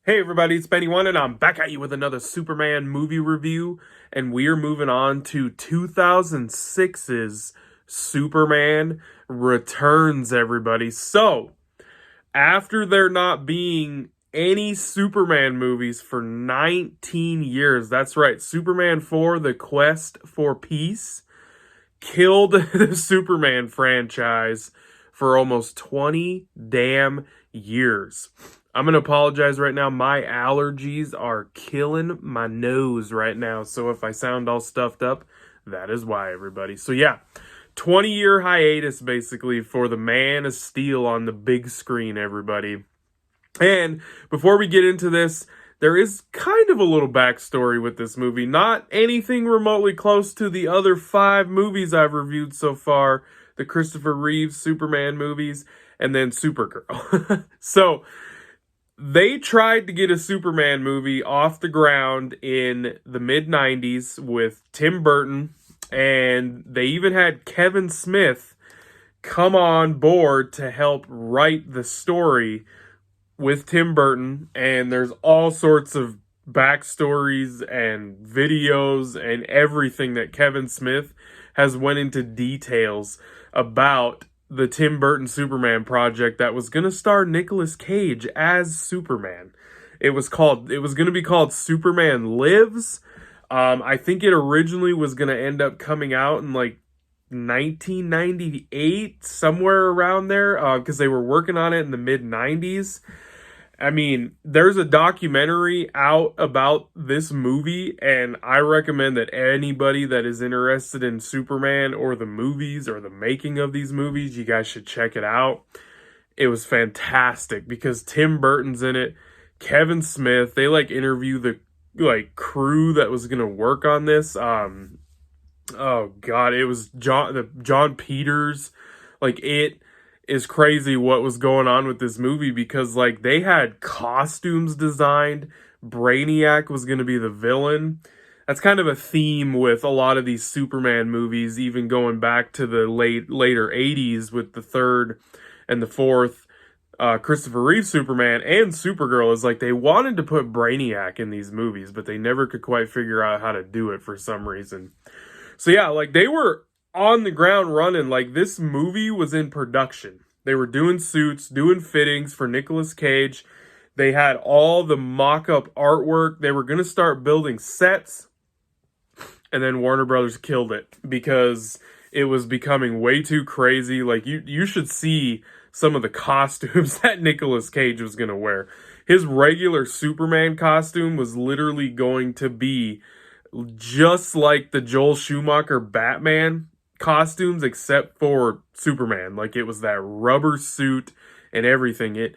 Hey everybody, it's Benny One, and I'm back at you with another Superman movie review, and we are moving on to 2006's Superman Returns, everybody. So, after there not being any Superman movies for 19 years, that's right, Superman 4, The Quest for Peace, killed the Superman franchise for almost 20 damn years. I'm going to apologize right now. My allergies are killing my nose right now. So if I sound all stuffed up, that is why, everybody. So yeah, 20-year hiatus basically for the Man of Steel on the big screen, everybody. And before we get into this, there is kind of a little backstory with this movie. Not anything remotely close to the other 5 movies I've reviewed so far. The Christopher Reeves Superman movies, and then Supergirl. So, they tried to get a Superman movie off the ground in the mid-90s with Tim Burton, and they even had Kevin Smith come on board to help write the story with Tim Burton, and there's all sorts of backstories and videos and everything that Kevin Smith has went into details about the Tim Burton Superman project that was going to star Nicolas Cage as Superman. It was going to be called Superman Lives. I think it originally was going to end up coming out in like 1998, somewhere around there, because they were working on it in the mid 90s. I mean, there's a documentary out about this movie, and I recommend that anybody that is interested in Superman or the movies or the making of these movies, you guys should check it out. It was fantastic because Tim Burton's in it, Kevin Smith, they interview the crew that was gonna work on this. Oh god, it was John Peters. It is crazy what was going on with this movie because they had costumes designed. Brainiac was going to be the villain. That's kind of a theme with a lot of these Superman movies, even going back to the later 80s with the third and the fourth Christopher Reeve Superman and Supergirl, is they wanted to put Brainiac in these movies, but they never could quite figure out how to do it for some reason. So yeah, they were on the ground running. This movie was in production. They were doing suits, doing fittings for Nicolas Cage. They had all the mock-up artwork. They were going to start building sets. And then Warner Brothers killed it because it was becoming way too crazy. You should see some of the costumes that Nicolas Cage was going to wear. His regular Superman costume was literally going to be just like the Joel Schumacher Batman costumes, except for Superman. It was that rubber suit and everything.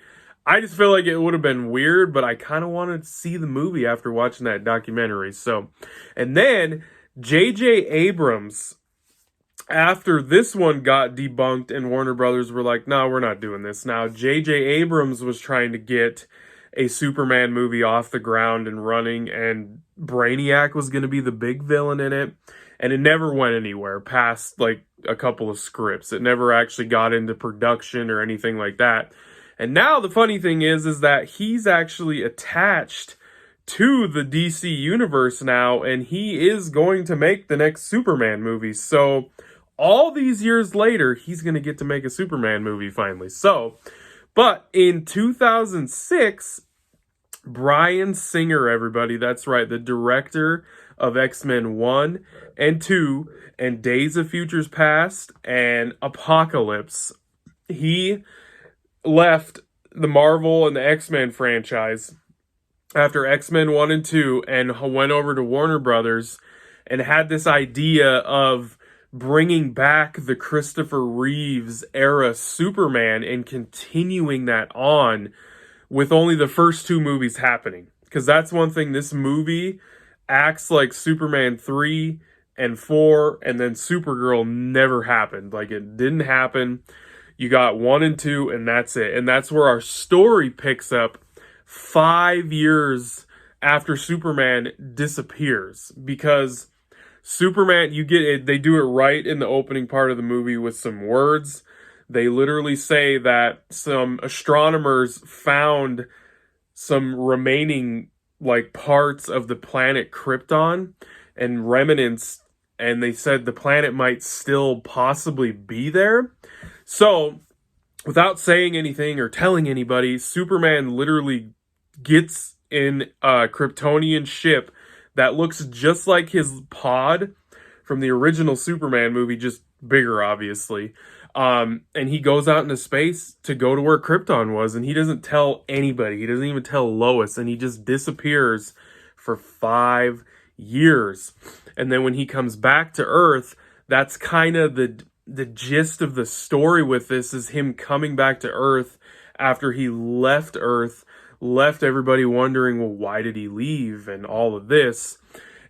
I just feel like it would have been weird, but I kind of wanted to see the movie after watching that documentary. So, and then J.J. Abrams, after this one got debunked and Warner Brothers were like, no, we're not doing this. Now, J.J. Abrams was trying to get a Superman movie off the ground and running, and Brainiac was going to be the big villain in it. And it never went anywhere past a couple of scripts. It never actually got into production or anything like that. And now the funny thing is that he's actually attached to the DC universe now, and he is going to make the next Superman movie. So all these years later, he's going to get to make a Superman movie finally. So, but in 2006, Bryan Singer, everybody, that's right, the director of X-Men 1 and 2 and Days of Futures Past and Apocalypse, he left the Marvel and the X-Men franchise after X-Men 1 and 2 and went over to Warner Brothers and had this idea of bringing back the Christopher Reeves era Superman and continuing that on with only the first 2 movies happening. Because that's one thing, this movie acts like Superman 3 and 4, and then Supergirl never happened. It didn't happen. You got 1 and 2, and that's it. And that's where our story picks up 5 years after Superman disappears. Because Superman, they do it right in the opening part of the movie with some words. They literally say that some astronomers found some remaining like parts of the planet Krypton and remnants, and they said the planet might still possibly be there. So, without saying anything or telling anybody, Superman literally gets in a Kryptonian ship that looks just like his pod from the original Superman movie, just bigger, obviously. And he goes out into space to go to where Krypton was, and he doesn't tell anybody. He doesn't even tell Lois, and he just disappears for 5 years. And then when he comes back to Earth, that's kind of the gist of the story with this is him coming back to Earth after he left Earth, left everybody wondering, well, why did he leave and all of this.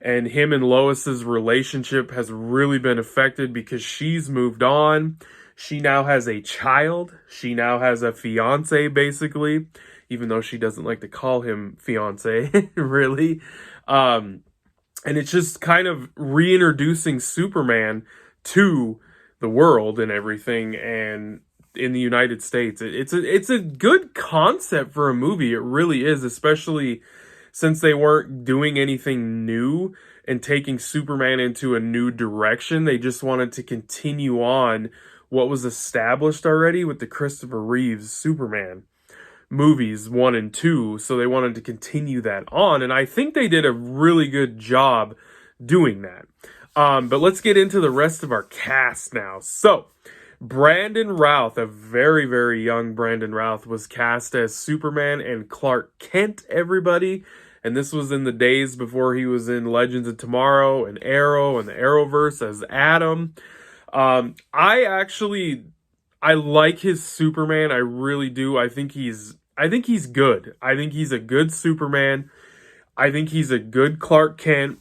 And him and Lois's relationship has really been affected because she's moved on. She now has a child. She now has a fiance, basically, even though she doesn't like to call him fiance, really. And it's just kind of reintroducing Superman to the world and everything, and in the United States. It's a good concept for a movie. It really is, especially since they weren't doing anything new and taking Superman into a new direction. They just wanted to continue on what was established already with the Christopher Reeves Superman movies 1 and 2. So they wanted to continue that on. And I think they did a really good job doing that. But let's get into the rest of our cast now. So, Brandon Routh, a very, very young Brandon Routh, was cast as Superman and Clark Kent, everybody. And this was in the days before he was in Legends of Tomorrow and Arrow and the Arrowverse as Adam. I like his Superman. I really do. I think he's good. I think he's a good Superman. I think he's a good Clark Kent.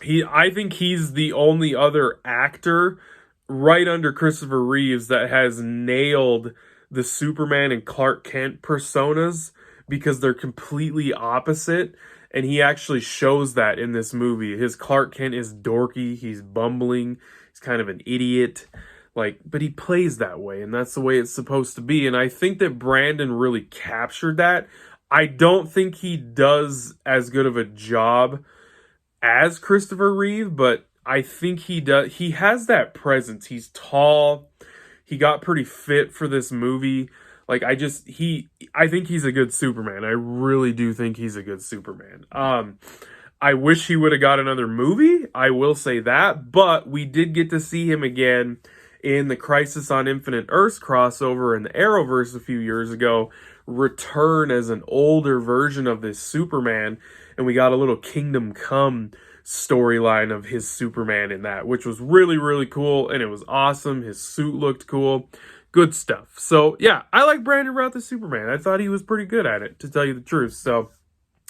I think he's the only other actor right under Christopher Reeves that has nailed the Superman and Clark Kent personas, because they're completely opposite, and he actually shows that in this movie. His Clark Kent is dorky, he's bumbling, he's kind of an idiot, but he plays that way, and that's the way it's supposed to be. And I think that Brandon really captured that. I don't think he does as good of a job as Christopher Reeve, but I think he does. He has that presence. He's tall. He got pretty fit for this movie. I think he's a good Superman. I really do think he's a good Superman. I wish he would have got another movie. I will say that, but we did get to see him again in the Crisis on Infinite Earths crossover in the Arrowverse a few years ago, return as an older version of this Superman, and we got a little Kingdom Come storyline of his Superman in that, which was really, really cool, and it was awesome. His suit looked cool. Good stuff. So, yeah, I like Brandon Routh as Superman. I thought he was pretty good at it, to tell you the truth. So,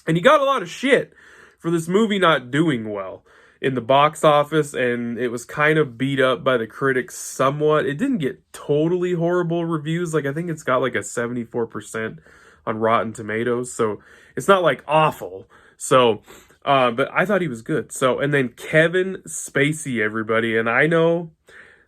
and he got a lot of shit for this movie not doing well in the box office, and it was kind of beat up by the critics somewhat. It didn't get totally horrible reviews. I think it's got a 74% on Rotten Tomatoes, so it's not awful. So, but I thought he was good. So, and then Kevin Spacey, everybody, and I know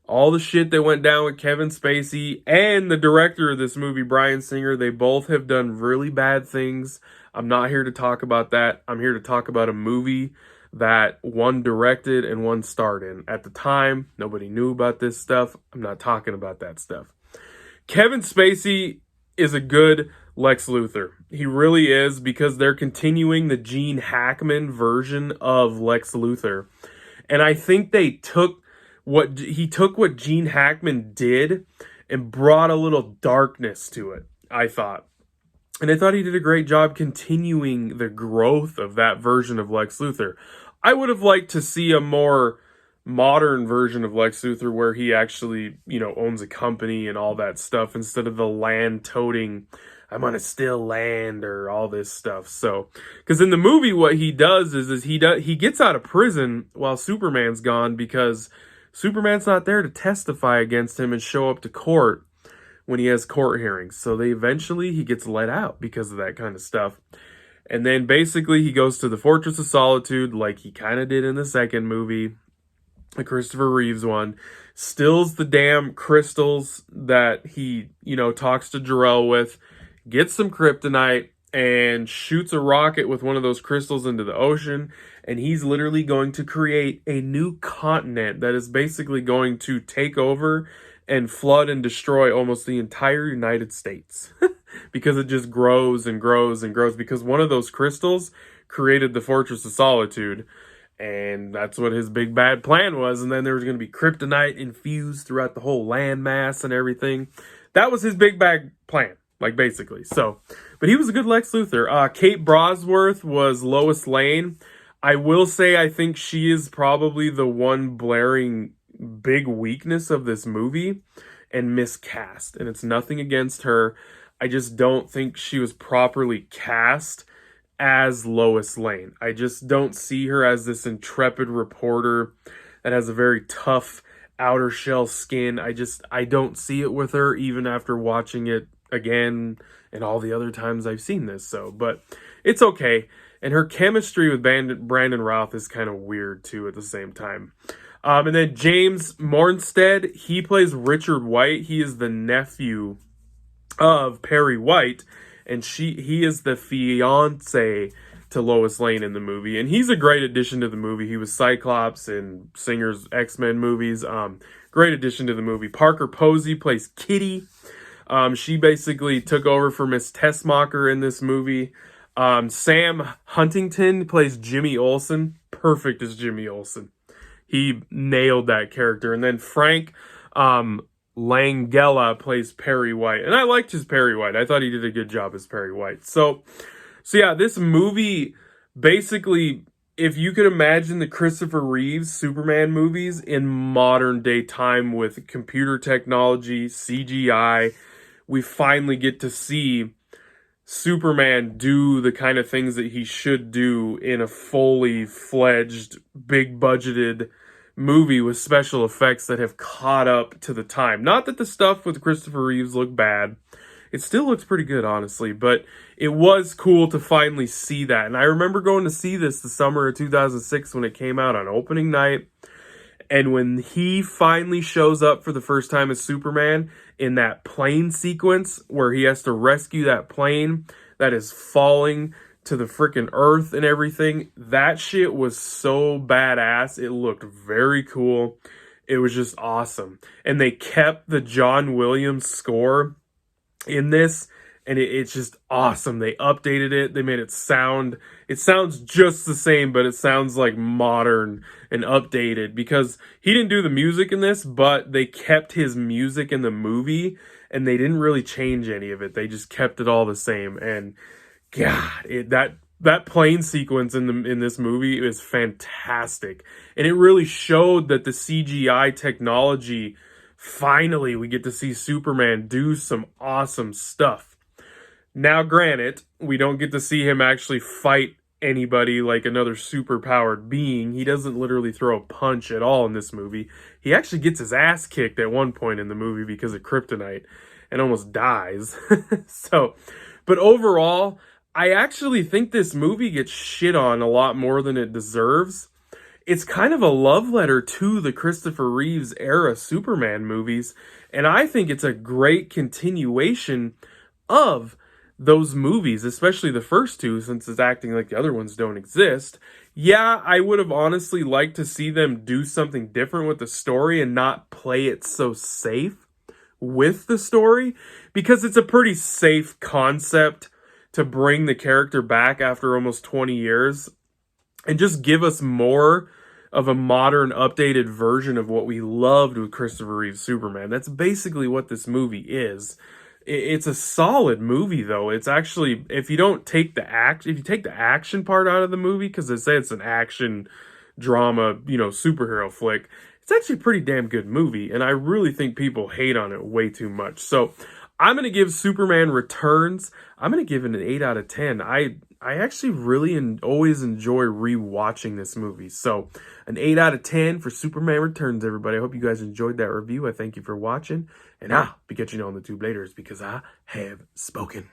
all the shit that went down with Kevin Spacey and the director of this movie, Bryan Singer. They both have done really bad things. I'm not here to talk about that. I'm here to talk about a movie that one directed and one starred in. At the time, nobody knew about this stuff. I'm not talking about that stuff. Kevin Spacey is a good Lex Luthor. He really is, because they're continuing the Gene Hackman version of Lex Luthor. And I think they took what Gene Hackman did and brought a little darkness to it, I thought. And I thought he did a great job continuing the growth of that version of Lex Luthor. I would have liked to see a more modern version of Lex Luthor where he actually, owns a company and all that stuff, instead of the land-toting, I'm gonna steal land or all this stuff. So, because in the movie what he does is he gets out of prison while Superman's gone, because Superman's not there to testify against him and show up to court when he has court hearings. So he gets let out because of that kind of stuff. And then basically he goes to the Fortress of Solitude, like he kind of did in the second movie, the Christopher Reeves one, steals the damn crystals that he, talks to Jor-El with, gets some kryptonite, and shoots a rocket with one of those crystals into the ocean, and he's literally going to create a new continent that is basically going to take over and flood and destroy almost the entire United States because it just grows and grows and grows because one of those crystals created the Fortress of Solitude. And that's what his big bad plan was. And then there was going to be kryptonite infused throughout the whole landmass and everything. That was his big bad plan, like basically. So, but he was a good Lex Luthor. Kate Bosworth was Lois Lane. I will say I think she is probably the one blaring big weakness of this movie and miscast. And it's nothing against her. I just don't think she was properly cast as Lois Lane. I just don't see her as this intrepid reporter that has a very tough outer shell skin. I don't see it with her even after watching it again and all the other times I've seen this. So, but it's okay. And her chemistry with Brandon Routh is kind of weird too at the same time. And then James Mornstead, he plays Richard White. He is the nephew of Perry White, and he is the fiance to Lois Lane in the movie, and he's a great addition to the movie. He was Cyclops in Singer's X-Men movies. Great addition to the movie. Parker Posey plays Kitty. She basically took over for Miss Tessmacher in this movie. Sam Huntington plays Jimmy Olsen. Perfect as Jimmy Olsen. He nailed that character. And then Frank Langella plays Perry White. And I liked his Perry White. I thought he did a good job as Perry White. So yeah, this movie, basically, if you could imagine the Christopher Reeves Superman movies in modern day time with computer technology, CGI, we finally get to see Superman do the kind of things that he should do in a fully fledged, big budgeted movie with special effects that have caught up to the time. Not that the stuff with Christopher Reeves looked bad. It still looks pretty good, honestly, but it was cool to finally see that. And I remember going to see this the summer of 2006 when it came out on opening night. And when he finally shows up for the first time as Superman in that plane sequence where he has to rescue that plane that is falling to the freaking earth and everything, that shit was so badass. It looked very cool. It was just awesome. And they kept the John Williams score in this, and it's just awesome. They updated it. They made it sounds just the same, but it sounds like modern and updated because he didn't do the music in this, but they kept his music in the movie and they didn't really change any of it. They just kept it all the same. And God, that plane sequence in this movie is fantastic. And it really showed that the CGI technology, finally we get to see Superman do some awesome stuff. Now, granted, we don't get to see him actually fight anybody like another superpowered being. He doesn't literally throw a punch at all in this movie. He actually gets his ass kicked at one point in the movie because of kryptonite and almost dies. But overall, I actually think this movie gets shit on a lot more than it deserves. It's kind of a love letter to the Christopher Reeves era Superman movies, and I think it's a great continuation of those movies, especially the first two, since it's acting like the other ones don't exist. Yeah, I would have honestly liked to see them do something different with the story and not play it so safe with the story, because it's a pretty safe concept to bring the character back after almost 20 years and just give us more of a modern, updated version of what we loved with Christopher Reeve's Superman. That's basically what this movie is. It's a solid movie, though. It's actually, if you take the action part out of the movie, because they say it's an action drama, superhero flick, it's actually a pretty damn good movie, and I really think people hate on it way too much. So I'm going to give Superman Returns, I'm going to give it an 8 out of 10. I actually really always enjoy rewatching this movie. So an 8 out of 10 for Superman Returns, everybody. I hope you guys enjoyed that review. I thank you for watching, and I'll be catching you on the tube later because I have spoken.